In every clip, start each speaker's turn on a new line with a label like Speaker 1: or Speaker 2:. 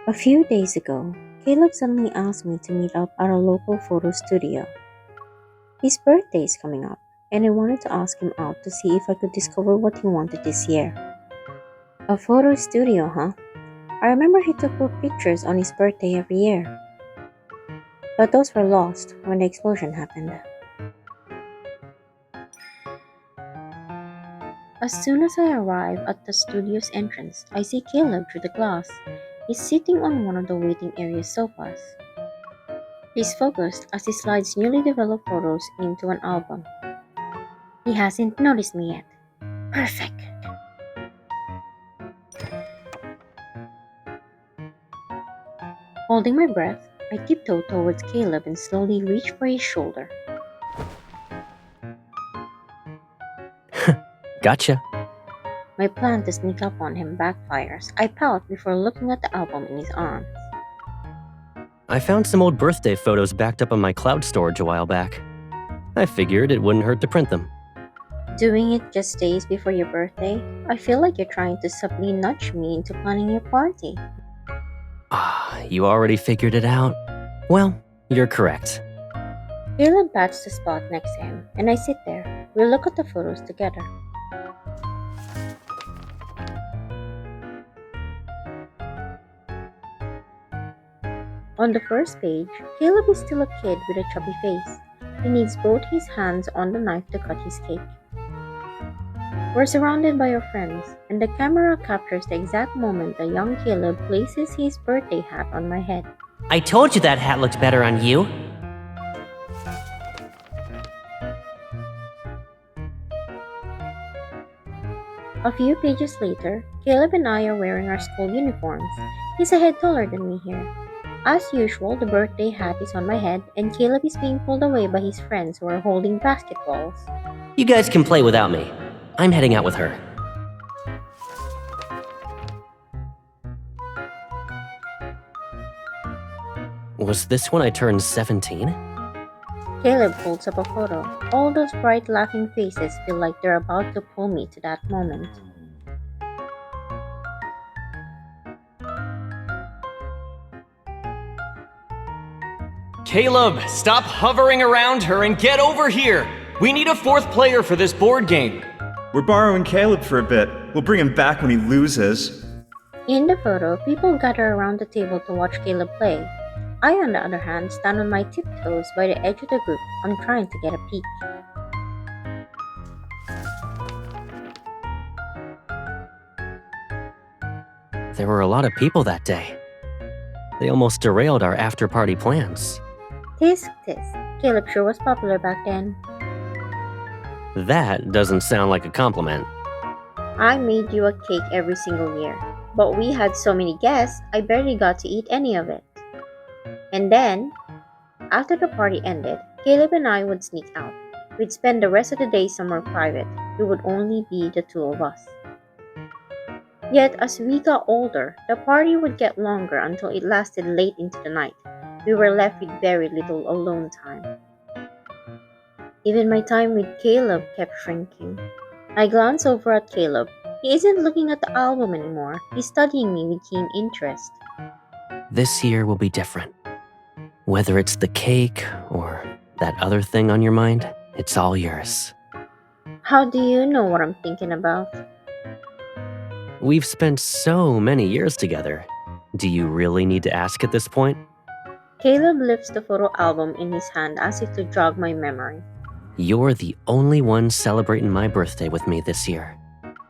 Speaker 1: A few days ago, Caleb suddenly asked me to meet up at a local photo studio. His birthday is coming up, and I wanted to ask him out to see if I could discover what he wanted this year. A photo studio, huh? I remember he took pictures on his birthday every year, but those were lost when the explosion happened. As soon as I arrive at the studio's entrance, I see Caleb through the glass. He's sitting on one of the waiting area sofas. He's focused as he slides newly developed photos into an album. He hasn't noticed me yet. Perfect. Holding my breath, I tiptoe towards Caleb and slowly reach for his shoulder.
Speaker 2: Gotcha.
Speaker 1: My plan to sneak up on him backfires. I pout before looking at the album in his arms.
Speaker 2: I found some old birthday photos backed up on my cloud storage a while back. I figured it wouldn't hurt to print them.
Speaker 1: Doing it just days before your birthday? I feel like you're trying to subtly nudge me into planning your party.
Speaker 2: You already figured it out? Well, you're correct.
Speaker 1: Caleb pats the spot next to him, and I sit there. We look at the photos together. On the first page, Caleb is still a kid with a chubby face. He needs both his hands on the knife to cut his cake. We're surrounded by our friends, and the camera captures the exact moment the young Caleb places his birthday hat on my head.
Speaker 2: I told you that hat looked better on you.
Speaker 1: A few pages later, Caleb and I are wearing our school uniforms. He's a head taller than me here. As usual, the birthday hat is on my head, and Caleb is being pulled away by his friends who are holding basketballs.
Speaker 2: You guys can play without me. I'm heading out with her. Was this when I turned 17?
Speaker 1: Caleb holds up a photo. All those bright laughing faces feel like they're about to pull me to that moment.
Speaker 3: Caleb, stop hovering around her and get over here! We need a fourth player for this board game.
Speaker 4: We're borrowing Caleb for a bit. We'll bring him back when he loses.
Speaker 1: In the photo, people gather around the table to watch Caleb play. I, on the other hand, stand on my tiptoes by the edge of the group. I'm trying to get a peek.
Speaker 2: There were a lot of people that day. They almost derailed our after-party plans.
Speaker 1: Tisk, tisk. Caleb sure was popular back then.
Speaker 2: That doesn't sound like a compliment.
Speaker 1: I made you a cake every single year. But we had so many guests, I barely got to eat any of it. And then, after the party ended, Caleb and I would sneak out. We'd spend the rest of the day somewhere private. It would only be the two of us. Yet, as we got older, the party would get longer until it lasted late into the night. We were left with very little alone time. Even my time with Caleb kept shrinking. I glance over at Caleb. He isn't looking at the album anymore. He's studying me with keen interest.
Speaker 2: This year will be different. Whether it's the cake or that other thing on your mind, it's all yours.
Speaker 1: How do you know what I'm thinking about?
Speaker 2: We've spent so many years together. Do you really need to ask at this point?
Speaker 1: Caleb lifts the photo album in his hand as if to jog my memory.
Speaker 2: You're the only one celebrating my birthday with me this year.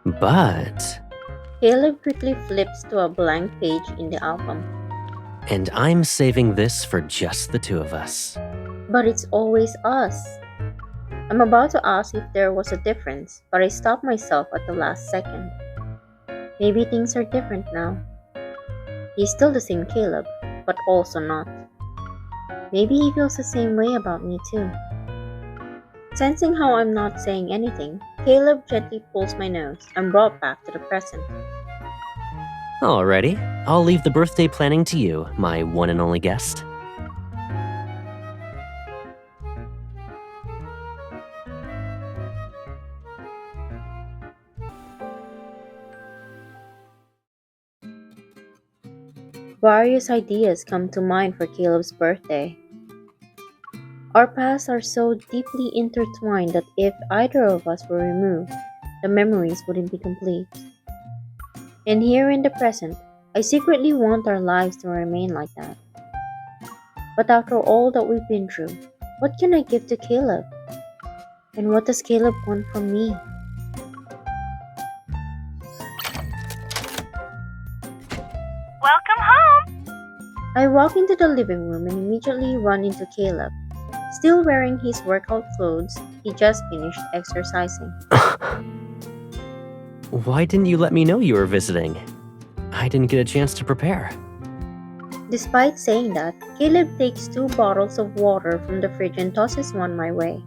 Speaker 2: But...
Speaker 1: Caleb quickly flips to a blank page in the album.
Speaker 2: And I'm saving this for just the two of us.
Speaker 1: But it's always us. I'm about to ask if there was a difference, but I stop myself at the last second. Maybe things are different now. He's still the same Caleb, but also not. Maybe he feels the same way about me too. Sensing how I'm not saying anything, Caleb gently pulls my nose and brought back to the present.
Speaker 2: Alrighty, I'll leave the birthday planning to you, my one and only guest.
Speaker 1: Various ideas come to mind for Caleb's birthday. Our pasts are so deeply intertwined that if either of us were removed, the memories wouldn't be complete. And here in the present, I secretly want our lives to remain like that. But after all that we've been through, what can I give to Caleb? And what does Caleb want from me?
Speaker 5: Welcome home!
Speaker 1: I walk into the living room and immediately run into Caleb. Still wearing his workout clothes, he just finished exercising.
Speaker 2: Why didn't you let me know you were visiting? I didn't get a chance to prepare.
Speaker 1: Despite saying that, Caleb takes 2 bottles of water from the fridge and tosses one my way.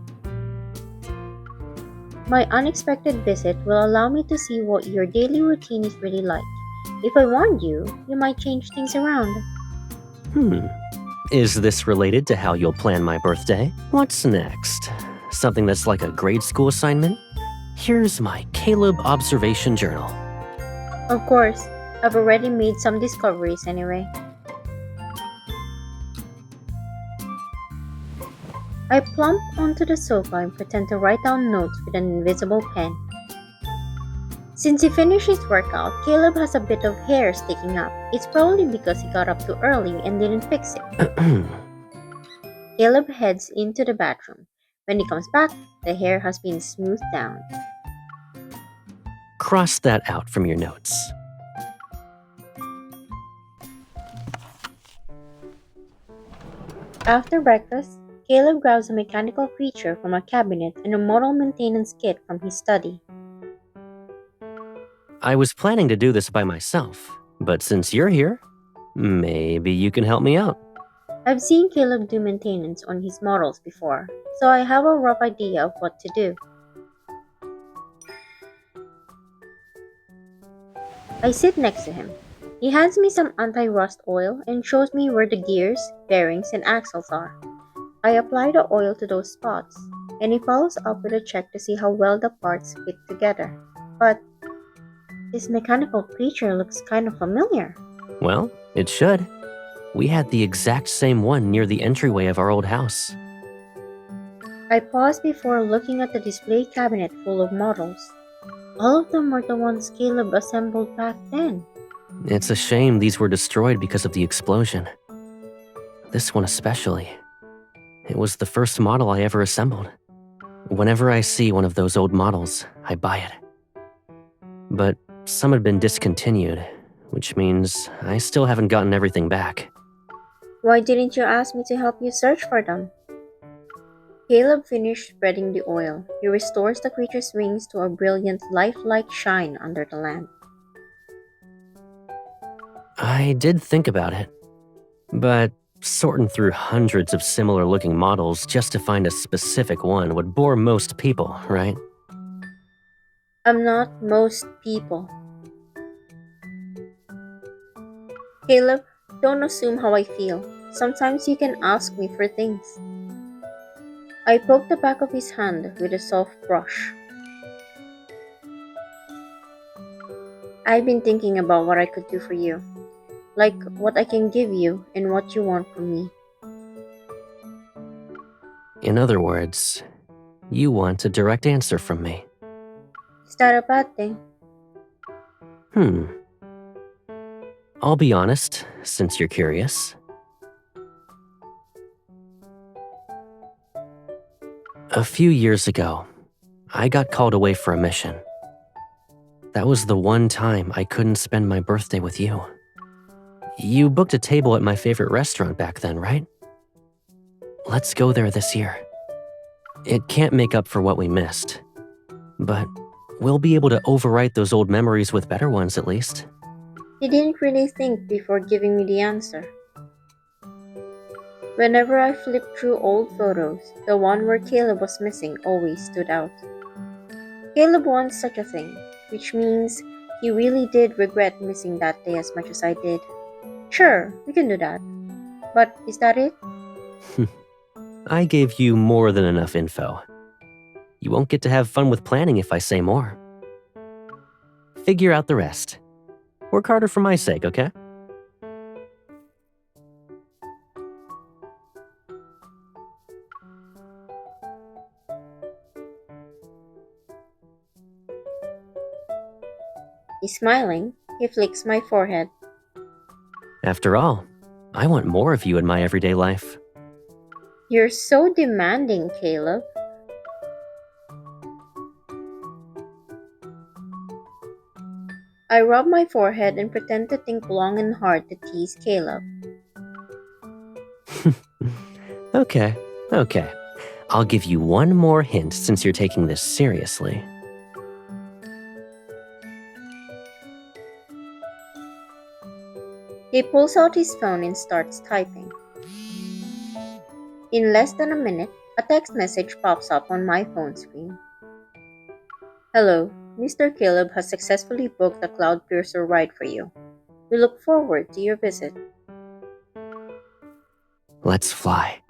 Speaker 1: My unexpected visit will allow me to see what your daily routine is really like. If I warned you, you might change things around.
Speaker 2: Is this related to how you'll plan my birthday? What's next? Something that's like a grade school assignment? Here's my Caleb observation journal.
Speaker 1: Of course, I've already made some discoveries anyway. I plump onto the sofa and pretend to write down notes with an invisible pen. Since he finished his workout, Caleb has a bit of hair sticking up. It's probably because he got up too early and didn't fix it. Caleb heads into the bathroom. When he comes back, the hair has been smoothed down.
Speaker 2: Cross that out from your notes.
Speaker 1: After breakfast, Caleb grabs a mechanical creature from a cabinet and a model maintenance kit from his study.
Speaker 2: I was planning to do this by myself, but since you're here, maybe you can help me out.
Speaker 1: I've seen Caleb do maintenance on his models before, so I have a rough idea of what to do. I sit next to him. He hands me some anti-rust oil and shows me where the gears, bearings, and axles are. I apply the oil to those spots, and he follows up with a check to see how well the parts fit together. But this mechanical creature looks kind of familiar.
Speaker 2: Well, it should. We had the exact same one near the entryway of our old house.
Speaker 1: I pause before looking at the display cabinet full of models. All of them were the ones Caleb assembled back then.
Speaker 2: It's a shame these were destroyed because of the explosion. This one especially. It was the first model I ever assembled. Whenever I see one of those old models, I buy it. But some had been discontinued, which means I still haven't gotten everything back.
Speaker 1: Why didn't you ask me to help you search for them? Caleb finished spreading the oil. He restores the creature's wings to a brilliant, lifelike shine under the lamp.
Speaker 2: I did think about it, but sorting through hundreds of similar-looking models just to find a specific one would bore most people, right?
Speaker 1: I'm not most people. Caleb, don't assume how I feel. Sometimes you can ask me for things. I poke the back of his hand with a soft brush. I've been thinking about what I could do for you. Like what I can give you and what you want from me.
Speaker 2: In other words, you want a direct answer from me.
Speaker 1: Is that a bad thing?
Speaker 2: I'll be honest, since you're curious. A few years ago, I got called away for a mission. That was the one time I couldn't spend my birthday with you. You booked a table at my favorite restaurant back then, right? Let's go there this year. It can't make up for what we missed, but we'll be able to overwrite those old memories with better ones at least.
Speaker 1: He didn't really think before giving me the answer. Whenever I flipped through old photos, the one where Caleb was missing always stood out. Caleb wants such a thing, which means he really did regret missing that day as much as I did. Sure, we can do that. But is that it?
Speaker 2: I gave you more than enough info. You won't get to have fun with planning if I say more. Figure out the rest. Work harder for my sake, okay?
Speaker 1: Smiling, he flicks my forehead.
Speaker 2: After all, I want more of you in my everyday life.
Speaker 1: You're so demanding, Caleb. I rub my forehead and pretend to think long and hard to tease Caleb.
Speaker 2: Okay, okay. I'll give you one more hint since you're taking this seriously.
Speaker 1: He pulls out his phone and starts typing. In less than a minute, a text message pops up on my phone screen. Hello, Mr. Caleb has successfully booked a Cloud Piercer ride for you. We look forward to your visit.
Speaker 2: Let's fly.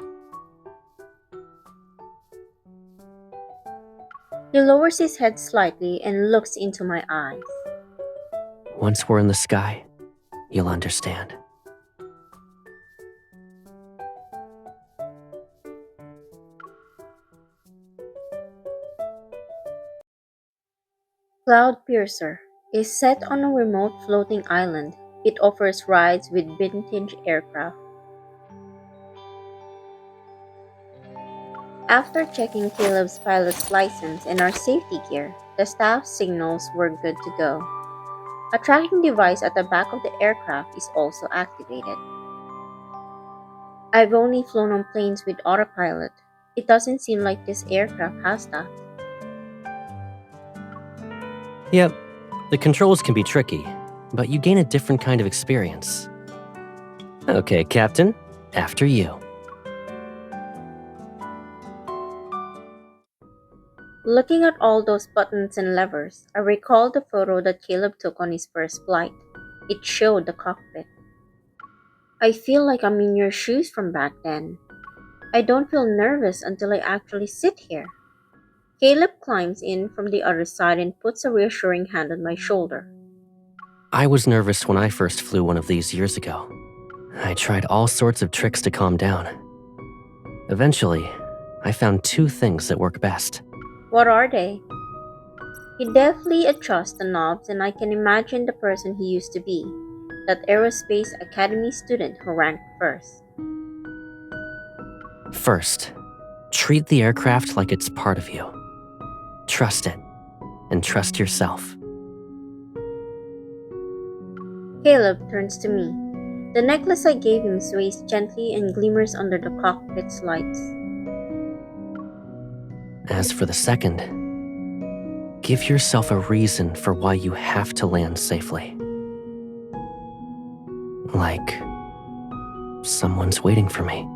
Speaker 1: He lowers his head slightly and looks into my eyes.
Speaker 2: Once we're in the sky, you'll understand.
Speaker 1: Cloud Piercer is set on a remote floating island. It offers rides with vintage aircraft. After checking Caleb's pilot's license and our safety gear, the staff signals we're good to go. A tracking device at the back of the aircraft is also activated. I've only flown on planes with autopilot. It doesn't seem like this aircraft has that.
Speaker 2: Yep, the controls can be tricky, but you gain a different kind of experience. Okay, Captain, after you.
Speaker 1: Looking at all those buttons and levers, I recalled the photo that Caleb took on his first flight. It showed the cockpit. I feel like I'm in your shoes from back then. I don't feel nervous until I actually sit here. Caleb climbs in from the other side and puts a reassuring hand on my shoulder.
Speaker 2: I was nervous when I first flew one of these years ago. I tried all sorts of tricks to calm down. Eventually, I found two things that work best.
Speaker 1: What are they? He deftly adjusts the knobs and I can imagine the person he used to be, that Aerospace Academy student who ranked first.
Speaker 2: First, treat the aircraft like it's part of you. Trust it, and trust yourself.
Speaker 1: Caleb turns to me. The necklace I gave him sways gently and glimmers under the cockpit's lights.
Speaker 2: As for the second, give yourself a reason for why you have to land safely. Like, someone's waiting for me.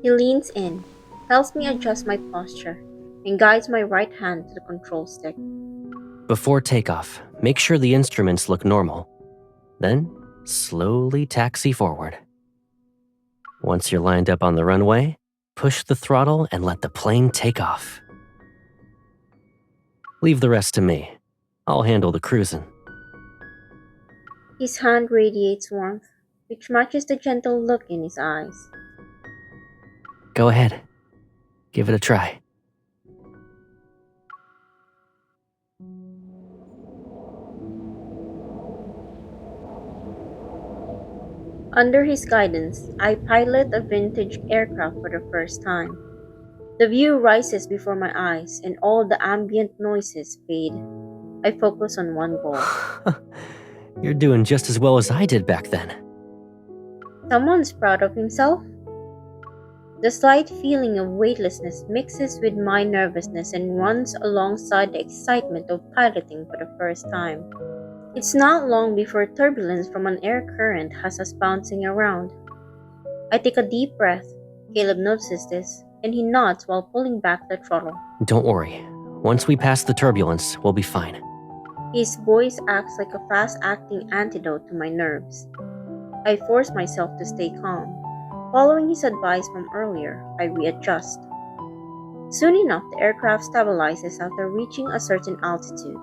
Speaker 1: He leans in, helps me adjust my posture, and guides my right hand to the control stick.
Speaker 2: Before takeoff, make sure the instruments look normal. Then, slowly taxi forward. Once you're lined up on the runway, push the throttle and let the plane take off. Leave the rest to me. I'll handle the cruising.
Speaker 1: His hand radiates warmth, which matches the gentle look in his eyes.
Speaker 2: Go ahead. Give it a try.
Speaker 1: Under his guidance, I pilot a vintage aircraft for the first time. The view rises before my eyes and all the ambient noises fade. I focus on one goal.
Speaker 2: You're doing just as well as I did back then.
Speaker 1: Someone's proud of himself? The slight feeling of weightlessness mixes with my nervousness and runs alongside the excitement of piloting for the first time. It's not long before turbulence from an air current has us bouncing around. I take a deep breath. Caleb notices this, and he nods while pulling back the throttle.
Speaker 2: Don't worry. Once we pass the turbulence, we'll be fine.
Speaker 1: His voice acts like a fast-acting antidote to my nerves. I force myself to stay calm. Following his advice from earlier, I readjust. Soon enough, the aircraft stabilizes after reaching a certain altitude.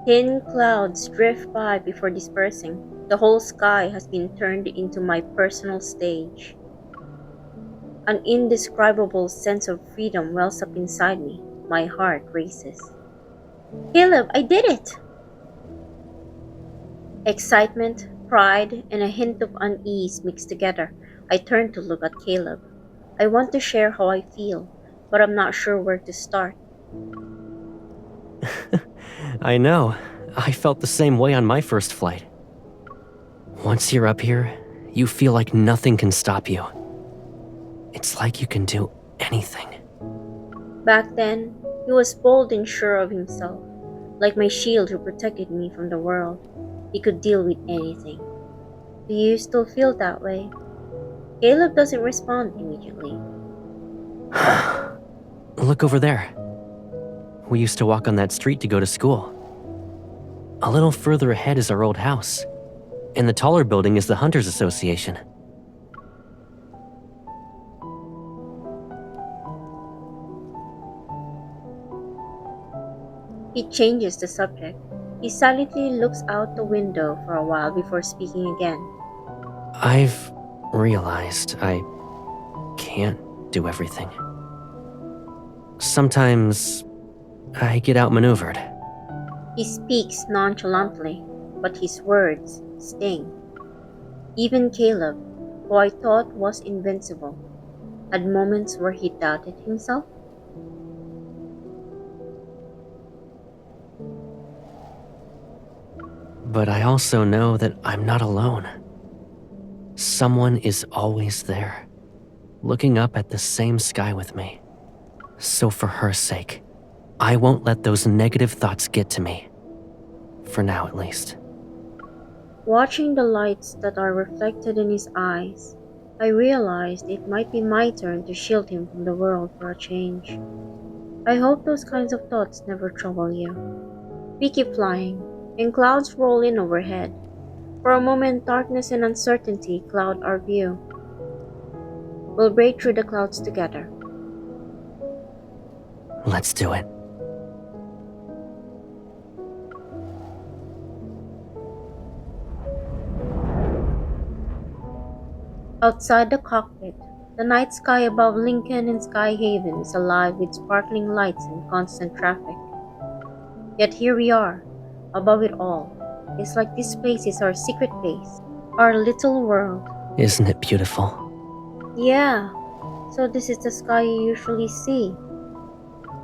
Speaker 1: Thin clouds drift by before dispersing. The whole sky has been turned into my personal stage. An indescribable sense of freedom wells up inside me. My heart races. Caleb, I did it! Excitement, pride, and a hint of unease mixed together. I turn to look at Caleb. I want to share how I feel, but I'm not sure where to start.
Speaker 2: I know. I felt the same way on my first flight. Once you're up here, you feel like nothing can stop you. It's like you can do anything.
Speaker 1: Back then, he was bold and sure of himself, like my shield who protected me from the world. He could deal with anything. Do you still feel that way? Caleb doesn't respond immediately.
Speaker 2: Look over there. We used to walk on that street to go to school. A little further ahead is our old house, and the taller building is the Hunters Association.
Speaker 1: He changes the subject. He silently looks out the window for a while before speaking again.
Speaker 2: I've realized I can't do everything. Sometimes I get outmaneuvered.
Speaker 1: He speaks nonchalantly, but his words sting. Even Caleb, who I thought was invincible, had moments where he doubted himself.
Speaker 2: But I also know that I'm not alone. Someone is always there, looking up at the same sky with me. So for her sake, I won't let those negative thoughts get to me. For now, at least.
Speaker 1: Watching the lights that are reflected in his eyes, I realized it might be my turn to shield him from the world for a change. I hope those kinds of thoughts never trouble you. We keep flying, and clouds roll in overhead. For a moment, darkness and uncertainty cloud our view. We'll break through the clouds together.
Speaker 2: Let's do it.
Speaker 1: Outside the cockpit, the night sky above Lincoln and Sky Haven is alive with sparkling lights and constant traffic. Yet here we are, above it all. It's like this place is our secret base, our little world.
Speaker 2: Isn't it beautiful?
Speaker 1: Yeah, so this is the sky you usually see.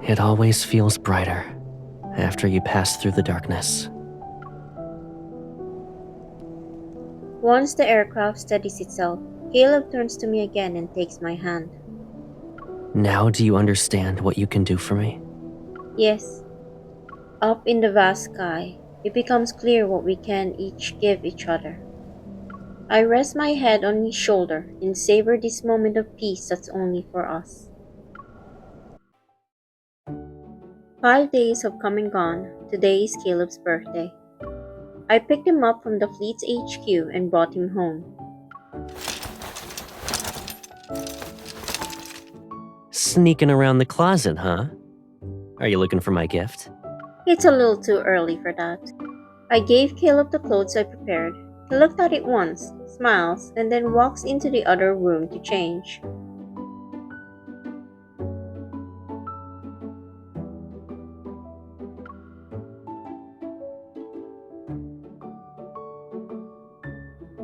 Speaker 2: It always feels brighter after you pass through the darkness.
Speaker 1: Once the aircraft steadies itself, Caleb turns to me again and takes my hand.
Speaker 2: Now do you understand what you can do for me?
Speaker 1: Yes, up in the vast sky, it becomes clear what we can each give each other. I rest my head on his shoulder and savor this moment of peace that's only for us. 5 days have come and gone. Today is Caleb's birthday. I picked him up from the fleet's HQ and brought him home.
Speaker 2: Sneaking around the closet, huh? Are you looking for my gift?
Speaker 1: It's a little too early for that. I gave Caleb the clothes I prepared. He looked at it once, smiles, and then walks into the other room to change.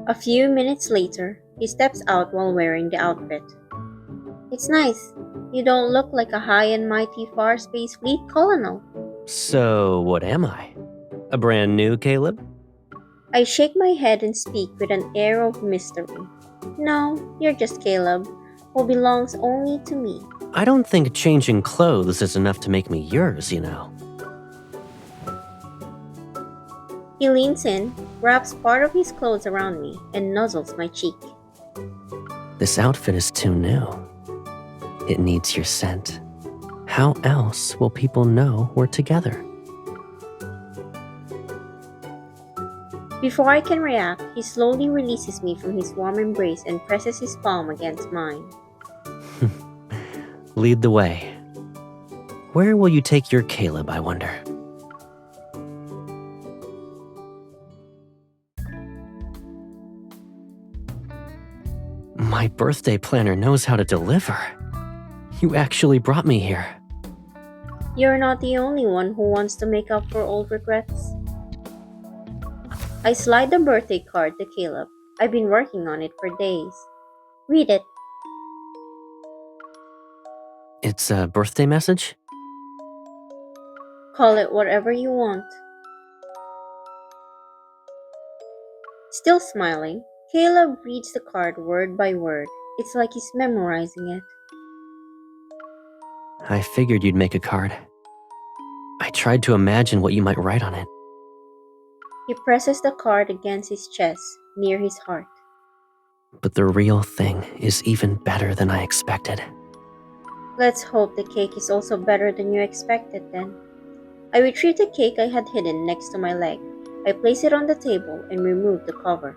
Speaker 1: A few minutes later, he steps out while wearing the outfit. It's nice. You don't look like a high and mighty Far Space Fleet colonel.
Speaker 2: So, what am I? A brand new Caleb?
Speaker 1: I shake my head and speak with an air of mystery. No, you're just Caleb, who belongs only to me.
Speaker 2: I don't think changing clothes is enough to make me yours, you know.
Speaker 1: He leans in, wraps part of his clothes around me, and nuzzles my cheek.
Speaker 2: This outfit is too new. It needs your scent. How else will people know we're together?
Speaker 1: Before I can react, he slowly releases me from his warm embrace and presses his palm against mine.
Speaker 2: Lead the way. Where will you take your Caleb, I wonder? My birthday planner knows how to deliver. You actually brought me here.
Speaker 1: You're not the only one who wants to make up for old regrets. I slide the birthday card to Caleb. I've been working on it for days. Read it.
Speaker 2: It's a birthday message?
Speaker 1: Call it whatever you want. Still smiling, Caleb reads the card word by word. It's like he's memorizing it.
Speaker 2: I figured you'd make a card. I tried to imagine what you might write on it.
Speaker 1: He presses the card against his chest, near his heart.
Speaker 2: But the real thing is even better than I expected.
Speaker 1: Let's hope the cake is also better than you expected then. I retrieve the cake I had hidden next to my leg. I place it on the table and remove the cover.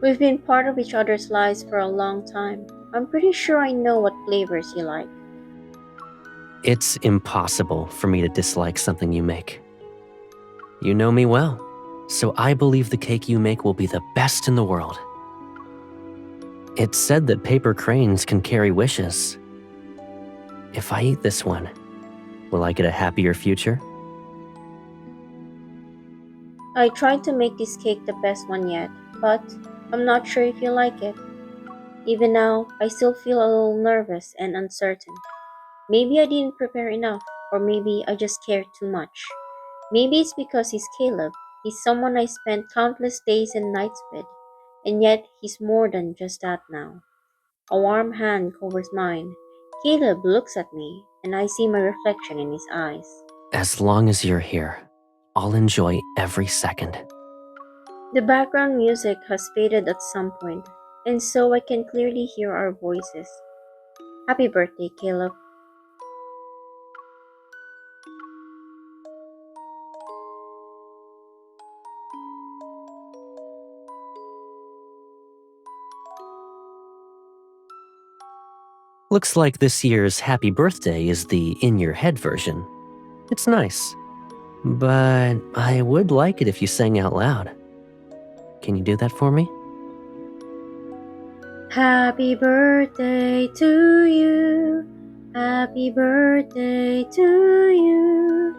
Speaker 1: We've been part of each other's lives for a long time. I'm pretty sure I know what flavors you like.
Speaker 2: It's impossible for me to dislike something you make. You know me well, so I believe the cake you make will be the best in the world. It's said that paper cranes can carry wishes. If I eat this one, will I get a happier future?
Speaker 1: I tried to make this cake the best one yet, but I'm not sure if you like it. Even now, I still feel a little nervous and uncertain. Maybe I didn't prepare enough, or maybe I just cared too much. Maybe it's because he's Caleb. He's someone I spent countless days and nights with, and yet he's more than just that now. A warm hand covers mine. Caleb looks at me, and I see my reflection in his eyes.
Speaker 2: As long as you're here, I'll enjoy every second.
Speaker 1: The background music has faded at some point, and so I can clearly hear our voices. Happy birthday, Caleb.
Speaker 2: Looks like this year's happy birthday is the in-your-head version. It's nice, but I would like it if you sang out loud. Can you do that for me?
Speaker 1: Happy birthday to you. Happy birthday to you.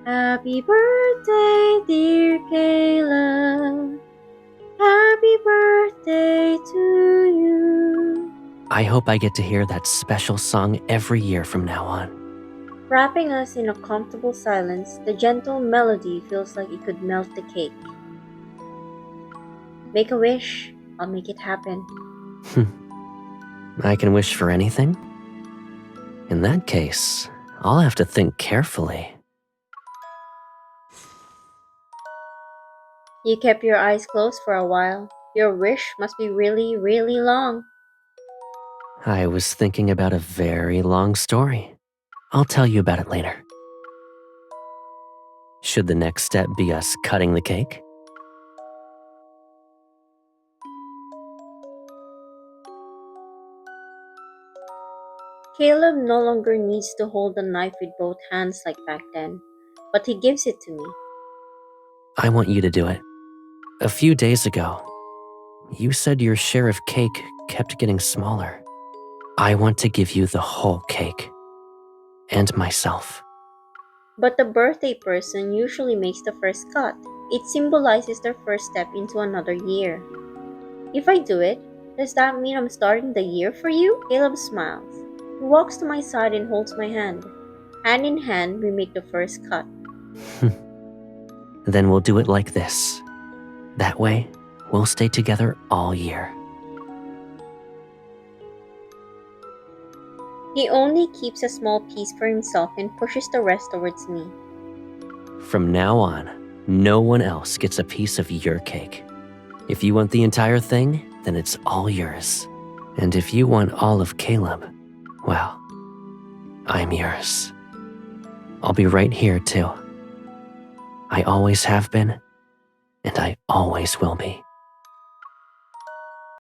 Speaker 1: Happy birthday, dear Caleb. Happy birthday to you.
Speaker 2: I hope I get to hear that special song every year from now on.
Speaker 1: Wrapping us in a comfortable silence, the gentle melody feels like it could melt the cake. Make a wish, I'll make it happen.
Speaker 2: I can wish for anything? In that case, I'll have to think carefully.
Speaker 1: You kept your eyes closed for a while. Your wish must be really, really long.
Speaker 2: I was thinking about a very long story. I'll tell you about it later. Should the next step be us cutting the cake?
Speaker 1: Caleb no longer needs to hold the knife with both hands like back then, but he gives it to me.
Speaker 2: I want you to do it. A few days ago, you said your share of cake kept getting smaller. I want to give you the whole cake. And myself.
Speaker 1: But the birthday person usually makes the first cut. It symbolizes their first step into another year. If I do it, does that mean I'm starting the year for you? Caleb smiles. He walks to my side and holds my hand. Hand in hand, we make the first cut.
Speaker 2: Then we'll do it like this. That way, we'll stay together all year.
Speaker 1: He only keeps a small piece for himself and pushes the rest towards me.
Speaker 2: From now on, no one else gets a piece of your cake. If you want the entire thing, then it's all yours. And if you want all of Caleb, well, I'm yours. I'll be right here too. I always have been, and I always will be.